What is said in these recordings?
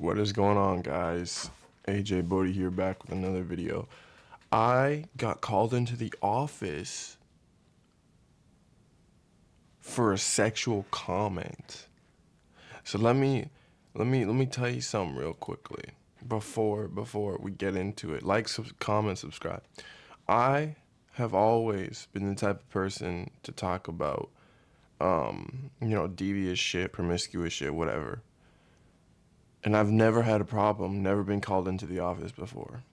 What is going on, guys? AJ Bodie here, back with another video. I got called into the office for a sexual comment. So let me tell you something real quickly before we get into it. Like, comment, subscribe. I have always been the type of person to talk about devious shit, promiscuous shit, whatever. And I've never had a problem, never been called into the office before.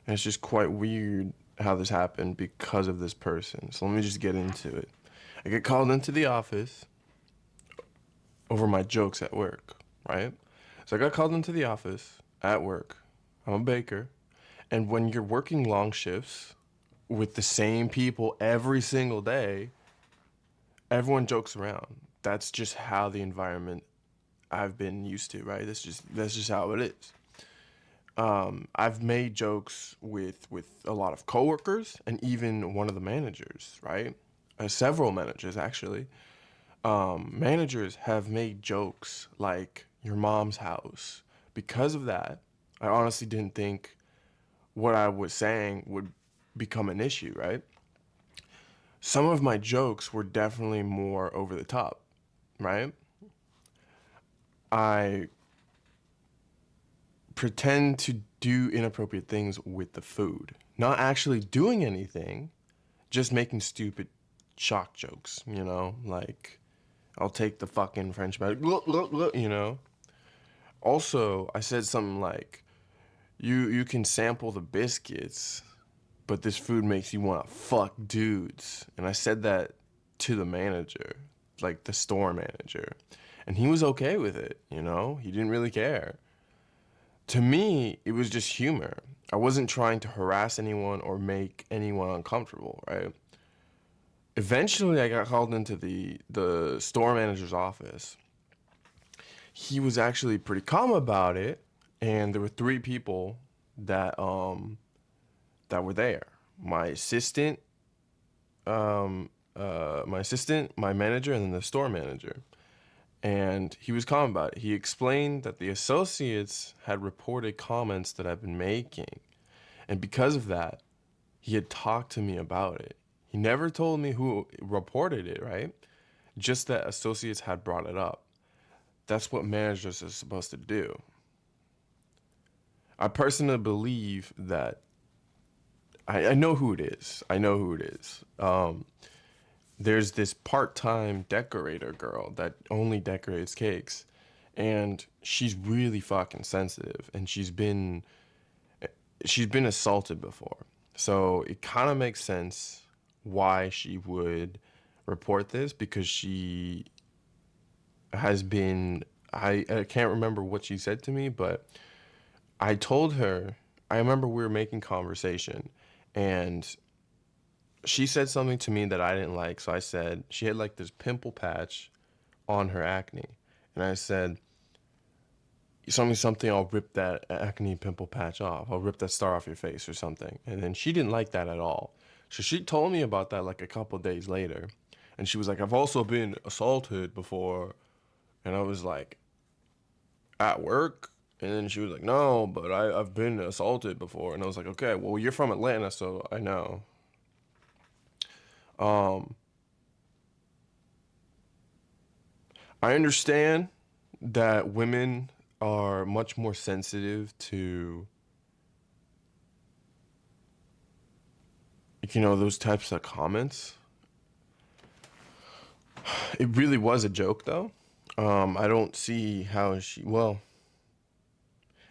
And it's just quite weird how this happened because of this person. So let me just get into it. I get called into the office over my jokes at work, right? So I got called into the office at work. I'm a baker. And when you're working long shifts with the same people every single day, everyone jokes around. That's just how the environment I've been used to, right? That's just how it is. I've made jokes with a lot of coworkers and even one of the managers, right? Several managers actually. Managers have made jokes like your mom's house. Because of that, I honestly didn't think what I was saying would become an issue, right? Some of my jokes were definitely more over the top, right? I pretend to do inappropriate things with the food, not actually doing anything, just making stupid shock jokes, like I'll take the fucking French baguette. Also, I said something like, you can sample the biscuits, but this food makes you want to fuck dudes. And I said that to the manager, like the store manager, and he was okay with it. He didn't really care. To me, it was just humor. I wasn't trying to harass anyone or make anyone uncomfortable, right? Eventually, I got called into the store manager's office. He was actually pretty calm about it, and there were three people that were there. My assistant, my manager, and then the store manager. And he was calm about it. He explained that the associates had reported comments that I've been making. And because of that, he had talked to me about it. He never told me who reported it, right? Just that associates had brought it up. That's what managers are supposed to do. I personally believe that I know who it is. I know who it is. There's this part-time decorator girl that only decorates cakes, and she's really fucking sensitive, and she's been assaulted before. So it kind of makes sense why she would report this, because she has been I can't remember what she said to me, but I told her, I remember we were making conversation, and she said something to me that I didn't like. So I said she had like this pimple patch on her acne, and I said, "You told me something, I'll rip that acne pimple patch off. I'll rip that star off your face or something." And then she didn't like that at all. So she told me about that like a couple days later, and she was like, "I've also been assaulted before," and I was like, "At work?" And then she was like, "No, but I've been assaulted before." And I was like, "Okay, well, you're from Atlanta, so I know." Um, I understand that women are much more sensitive to, those types of comments. It really was a joke, though. I don't see how well,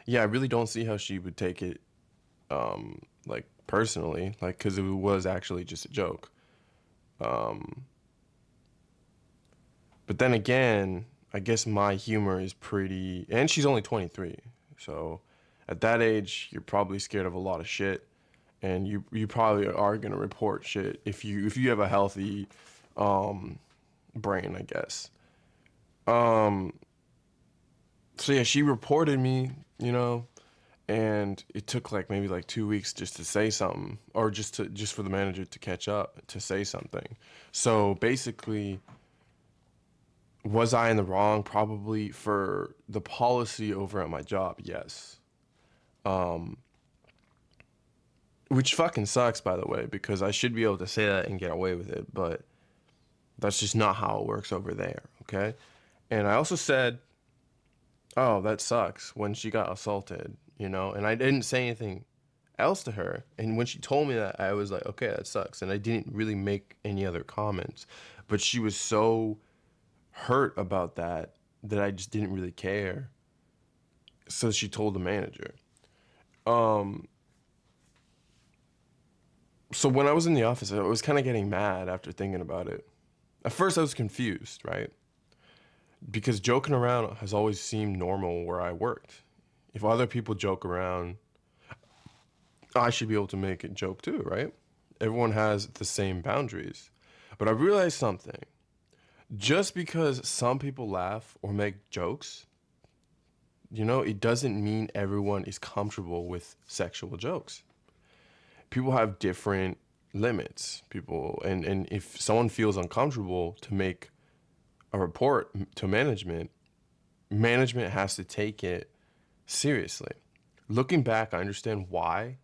yeah, I really don't see how she would take it, like, personally, like, because it was actually just a joke. Um, but then again, I guess my humor is pretty, and she's only 23. So at that age, you're probably scared of a lot of shit, and you probably are gonna report shit if you have a healthy um, brain, I guess. Um, so yeah, she reported me, and it took like maybe like 2 weeks just to say something, or just for the manager to catch up to say something. So basically, Was I in the wrong? Probably. For the policy over at my job, yes. Um, which fucking sucks, by the way, because I should be able to say that and get away with it, but that's just not how it works over there, okay? And I also said, oh, that sucks when she got assaulted, and I didn't say anything else to her. And when she told me that, I was like, okay, that sucks. And I didn't really make any other comments. But she was so hurt about that I just didn't really care. So she told the manager. Um, so when I was in the office, I was kind of getting mad after thinking about it. At first, I was confused, right? Because joking around has always seemed normal where I worked. If other people joke around, I should be able to make a joke too, right? Everyone has the same boundaries. But I realized something. Just because some people laugh or make jokes, it doesn't mean everyone is comfortable with sexual jokes. People have different limits. And if someone feels uncomfortable to make a report to management, management has to take it seriously. Looking back, I understand why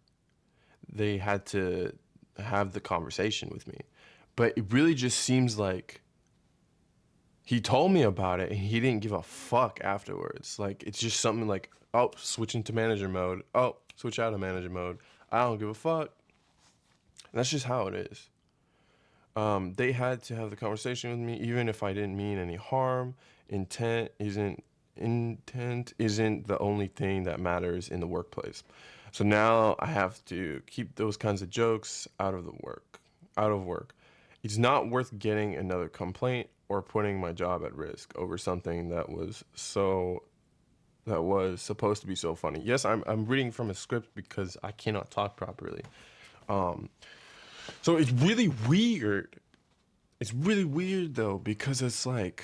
they had to have the conversation with me. But it really just seems like he told me about it and he didn't give a fuck afterwards. Like, it's just something like, oh, switching to manager mode. Oh, switch out of manager mode. I don't give a fuck. And that's just how it is. They had to have the conversation with me, even if I didn't mean any harm. Intent isn't the only thing that matters in the workplace. So now I have to keep those kinds of jokes out of work. It's not worth getting another complaint or putting my job at risk over something that was supposed to be so funny. Yes, I'm reading from a script because I cannot talk properly. Um, so it's really weird. It's really weird though because it's like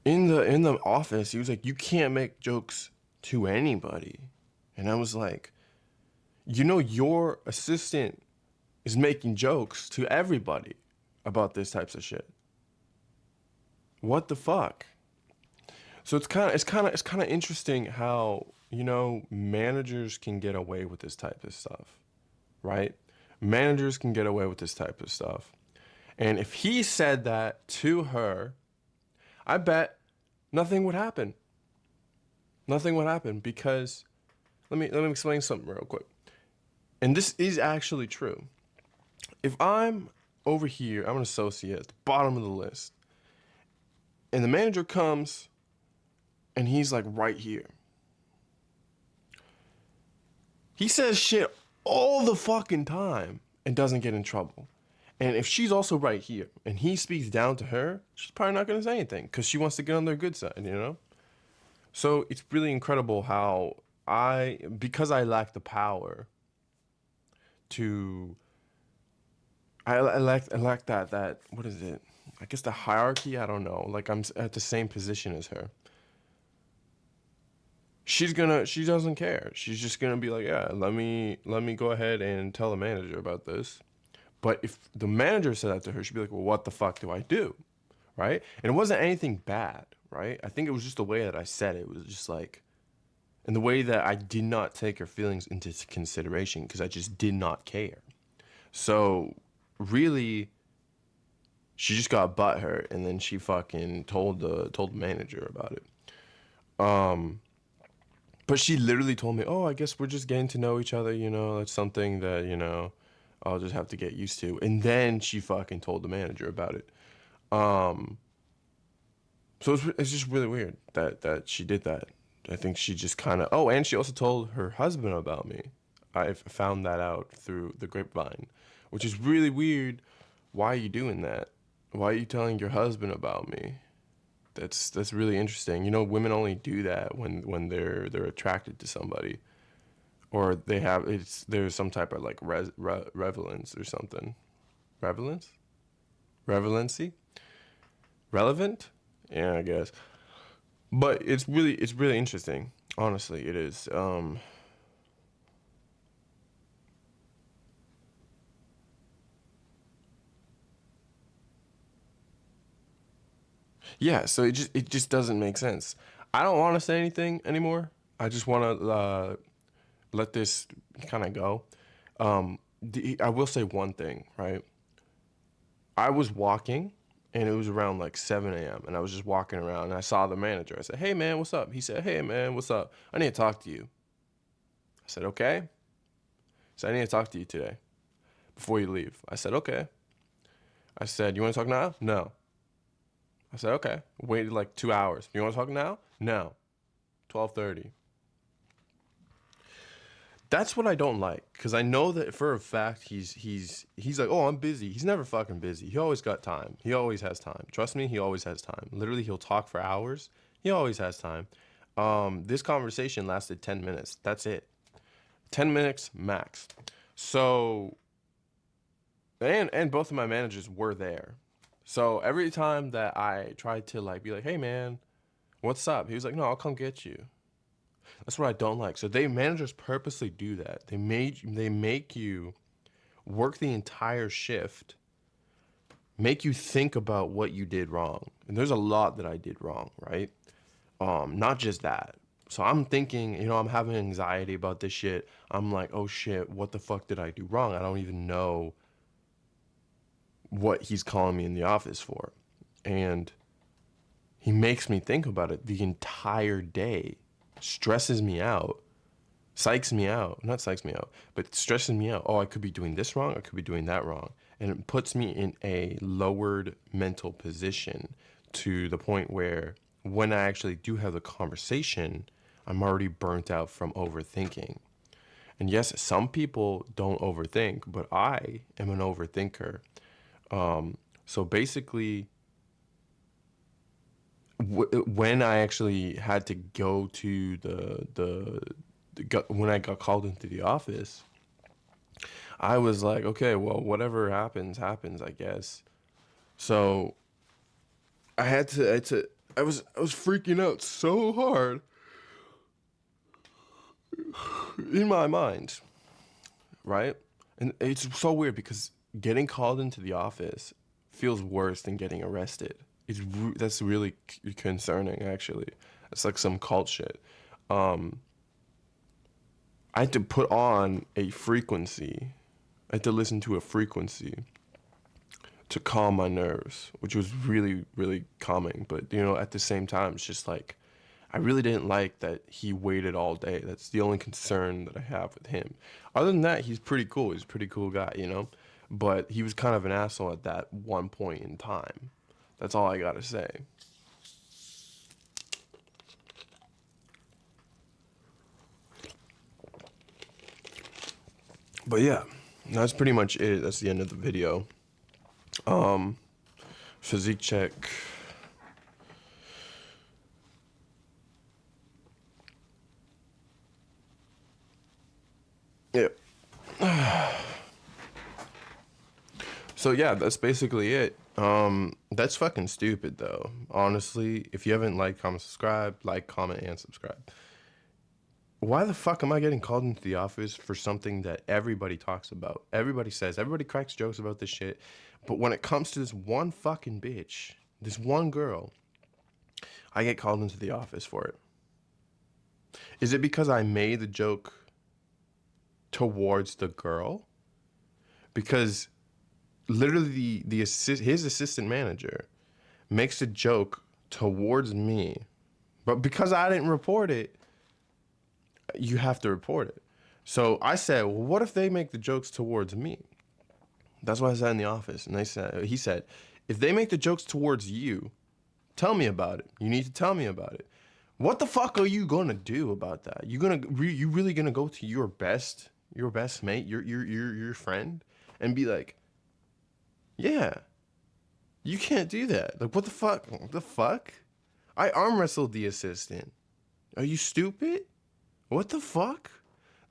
in the office, he was like, "You can't make jokes to anybody," and I was like, your assistant is making jokes to everybody about this types of shit. What the fuck? So it's kind of interesting how managers can get away with this type of stuff, right? Managers can get away with this type of stuff. And if he said that to her, I bet nothing would happen. Nothing would happen because let me explain something real quick. And this is actually true. If I'm over here, I'm an associate at the bottom of the list, and the manager comes and he's like right here. He says shit all the fucking time and doesn't get in trouble. And if she's also right here and he speaks down to her, she's probably not going to say anything because she wants to get on their good side. So it's really incredible how because I lack the power to, I lack that, what is it? I guess the hierarchy, I don't know. Like I'm at the same position as her. She doesn't care. She's just gonna be like, yeah, let me go ahead and tell the manager about this. But if the manager said that to her, she'd be like, well, what the fuck do I do? Right? And it wasn't anything bad, right? I think it was just the way that I said it. It was just like, and the way that I did not take her feelings into consideration because I just did not care. So really, she just got butthurt, and then she fucking told the manager about it. Um, but she literally told me, "Oh, I guess we're just getting to know each other. It's something that I'll just have to get used to." And then she fucking told the manager about it. Um, so it's just really weird that she did that. I think she just kind of. Oh, and she also told her husband about me. I found that out through the grapevine, which is really weird. Why are you doing that? Why are you telling your husband about me? That's really interesting. Women only do that when they're attracted to somebody, or there's some type of like relevance or something. Relevance? Relevancy? Relevant? Yeah, I guess. But it's really interesting. Honestly, it is. Yeah, so it just doesn't make sense. I don't want to say anything anymore. I just want to let this kind of go. I will say one thing, right? I was walking, and it was around like 7 a.m. and I was just walking around, and I saw the manager. I said, "Hey man, what's up?" He said, "Hey man, what's up? I need to talk to you." I said, "Okay." So I need to talk to you today before you leave. I said, "Okay." I said, "You want to talk now?" No. I said, "Okay." Waited like 2 hours. You want to talk now? No. 12:30. That's what I don't like, because I know that for a fact he's like, "Oh, I'm busy." He's never fucking busy. He always got time. He always has time. Trust me, he always has time. Literally, he'll talk for hours. He always has time. This conversation lasted 10 minutes. That's it. 10 minutes max. So, and both of my managers were there. So every time that I tried to like be like, "Hey man, what's up?" He was like, "No, I'll come get you." That's what I don't like. So they managers purposely do that. They make you work the entire shift, make you think about what you did wrong. And there's a lot that I did wrong, right? Not just that. So I'm thinking, I'm having anxiety about this shit. I'm like, "Oh shit, what the fuck did I do wrong? I don't even know what he's calling me in the office for." And he makes me think about it the entire day, stresses me out, psychs me out, not psychs me out, but stresses me out. Oh, I could be doing this wrong, I could be doing that wrong. And it puts me in a lowered mental position to the point where when I actually do have the conversation, I'm already burnt out from overthinking. And yes, some people don't overthink, but I am an overthinker. So basically, when I actually had to go to when I got called into the office, I was like, "Okay, well, whatever happens, happens, I guess." So I was freaking out so hard in my mind, right? And it's so weird because getting called into the office feels worse than getting arrested. That's really concerning, actually. It's like some cult shit. I had to put on a frequency. I had to listen to a frequency to calm my nerves, which was really, really calming. But, at the same time, it's just like, I really didn't like that he waited all day. That's the only concern that I have with him. Other than that, he's pretty cool. He's a pretty cool guy. But he was kind of an asshole at that one point in time. That's all I gotta say. But yeah, that's pretty much it. That's the end of the video. Physique check. Yeah. So yeah, that's basically it. That's fucking stupid though. Honestly, if you haven't liked, comment, subscribe, like, comment, and subscribe. Why the fuck am I getting called into the office for something that everybody talks about? Everybody says, everybody cracks jokes about this shit. But when it comes to this one fucking bitch, this one girl, I get called into the office for it. Is it because I made the joke towards the girl? Because literally his assistant manager makes a joke towards me, but because I didn't report it, you have to report it. So I said, "Well, what if they make the jokes towards me?" That's what I said in the office, and he said, "If they make the jokes towards you, tell me about it. You need to tell me about it." What the fuck are you gonna do about that? You really gonna go to your best mate, your friend, and be like, "Yeah, you can't do that." Like, what the fuck? What the fuck? I arm wrestled the assistant. Are you stupid? What the fuck?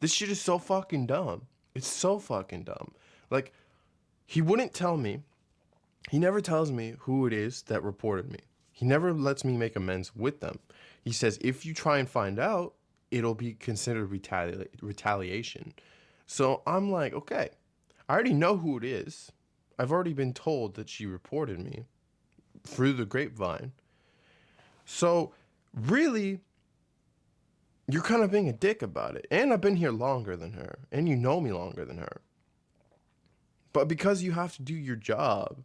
This shit is so fucking dumb. It's so fucking dumb. Like, he wouldn't tell me. He never tells me who it is that reported me. He never lets me make amends with them. He says, if you try and find out, it'll be considered retaliation. So I'm like, okay, I already know who it is. I've already been told that she reported me through the grapevine. So really, you're kind of being a dick about it. And I've been here longer than her, and you know me longer than her. But because you have to do your job,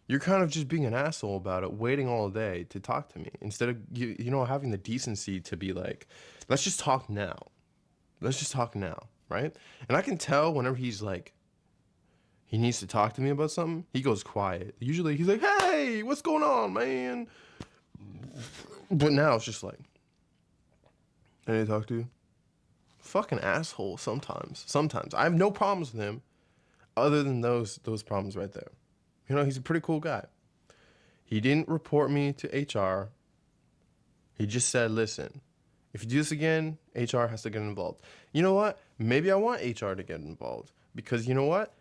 you're kind of just being an asshole about it, waiting all day to talk to me instead of having the decency to be like, let's just talk now. Let's just talk now, right? And I can tell whenever he's like, he needs to talk to me about something, he goes quiet. Usually he's like, hey, what's going on, man? But now it's just like, I need to talk to you. Fucking asshole sometimes. Sometimes. I have no problems with him other than those problems right there. He's a pretty cool guy. He didn't report me to HR. He just said, listen, if you do this again, HR has to get involved. You know what? Maybe I want HR to get involved because you know what?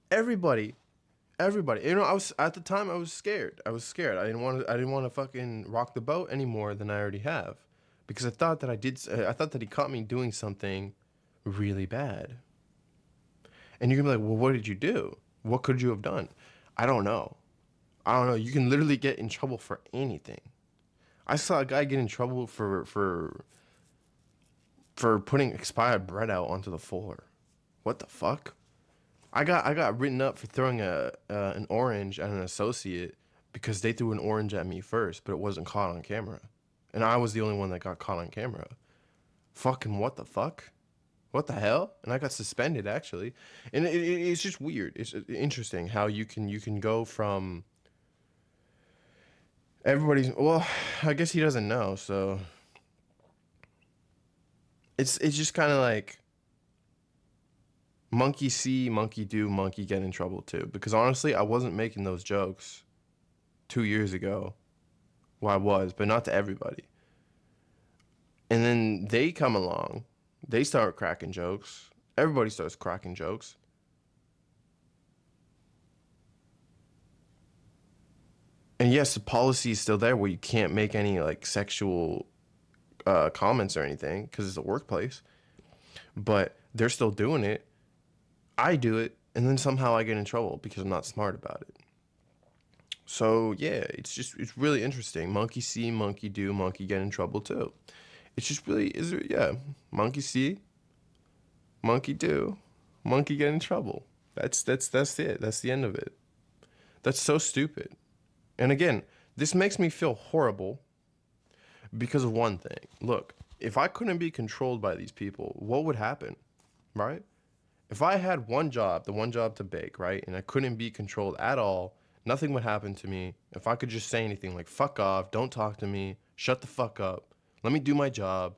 Everybody. I was at the time I was scared. I was scared. I didn't want to fucking rock the boat any more than I already have because I thought that I thought that he caught me doing something really bad. And you can be like, "Well, what did you do? What could you have done?" I don't know. I don't know. You can literally get in trouble for anything. I saw a guy get in trouble for putting expired bread out onto the floor. What the fuck? I got written up for throwing an orange at an associate because they threw an orange at me first, but it wasn't caught on camera, and I was the only one that got caught on camera. Fucking what the fuck? What the hell? And I got suspended actually, and it's just weird. It's interesting how you can go from everybody's. Well, I guess he doesn't know, so it's just kind of like monkey see, monkey do, monkey get in trouble too. Because honestly, I wasn't making those jokes 2 years ago. Well, I was, but not to everybody. And then they come along, they start cracking jokes. Everybody starts cracking jokes. And yes, the policy is still there where you can't make any like sexual comments or anything because it's a workplace. But they're still doing it. I do it, and then somehow I get in trouble because I'm not smart about it. So yeah, it's really interesting. Monkey see, monkey do, monkey get in trouble too. It's just really yeah. Monkey see, monkey do, monkey get in trouble. That's it. That's the end of it. That's so stupid. And again, this makes me feel horrible because of one thing. Look, if I couldn't be controlled by these people, what would happen? Right? If I had one job, the one job to bake, right, and I couldn't be controlled at all, nothing would happen to me. If I could just say anything like fuck off, don't talk to me, shut the fuck up, let me do my job,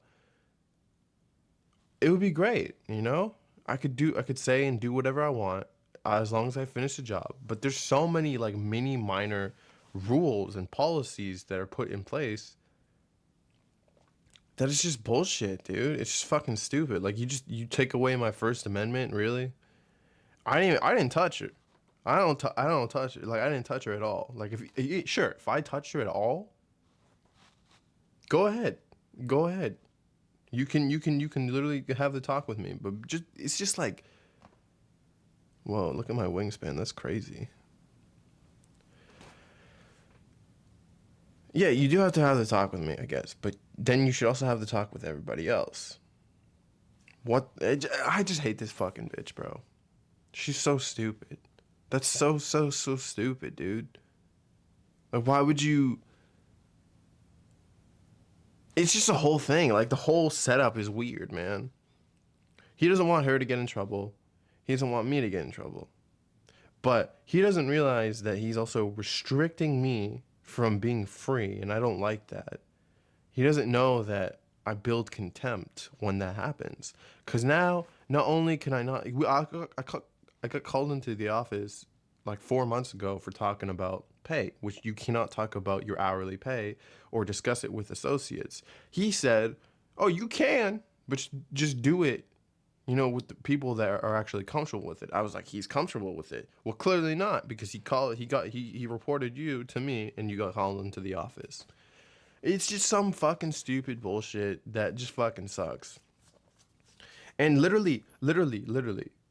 it would be great. I could say and do whatever I want as long as I finish the job. But there's so many like mini minor rules and policies that are put in place that is just bullshit, dude. It's just fucking stupid. Like you take away my First Amendment, really? I didn't touch it. I don't touch it. Like I didn't touch her at all. Like sure, if I touched her at all, go ahead. Go ahead. You can literally have the talk with me, but just it's just like, whoa, look at my wingspan. That's crazy. Yeah, you do have to have the talk with me, I guess, but then you should also have the talk with everybody else. I just hate this fucking bitch, bro. She's so stupid. That's so stupid, dude. Like, why would you? It's just a whole thing. Like, the whole setup is weird, man. He doesn't want her to get in trouble. He doesn't want me to get in trouble. But he doesn't realize that he's also restricting me from being free, and I don't like that. He doesn't know that I build contempt when that happens. Because now, not only can I not. I got called into the office like 4 months ago for talking about pay, which you cannot talk about your hourly pay or discuss it with associates. He said, "Oh, you can, but just do it, with the people that are actually comfortable with it." I was like, "He's comfortable with it." Well, clearly not, because he reported you to me, and you got called into the office. It's just some fucking stupid bullshit that just fucking sucks. And literally,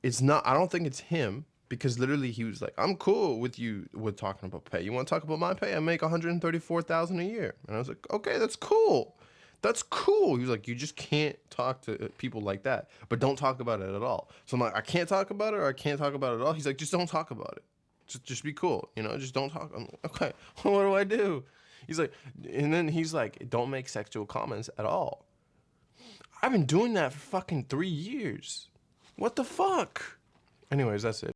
it's not. I don't think it's him. Because literally he was like, I'm cool with you with talking about pay. You want to talk about my pay? I make 134,000 a year. And I was like, okay, that's cool. That's cool. He was like, you just can't talk to people like that, but don't talk about it at all. So I'm like, I can't talk about it, or I can't talk about it at all. He's like, just don't talk about it. Just be cool, just don't talk. I'm like, okay, what do I do? He's like, and then he's like, don't make sexual comments at all. I've been doing that for fucking 3 years. What the fuck? Anyways, that's it.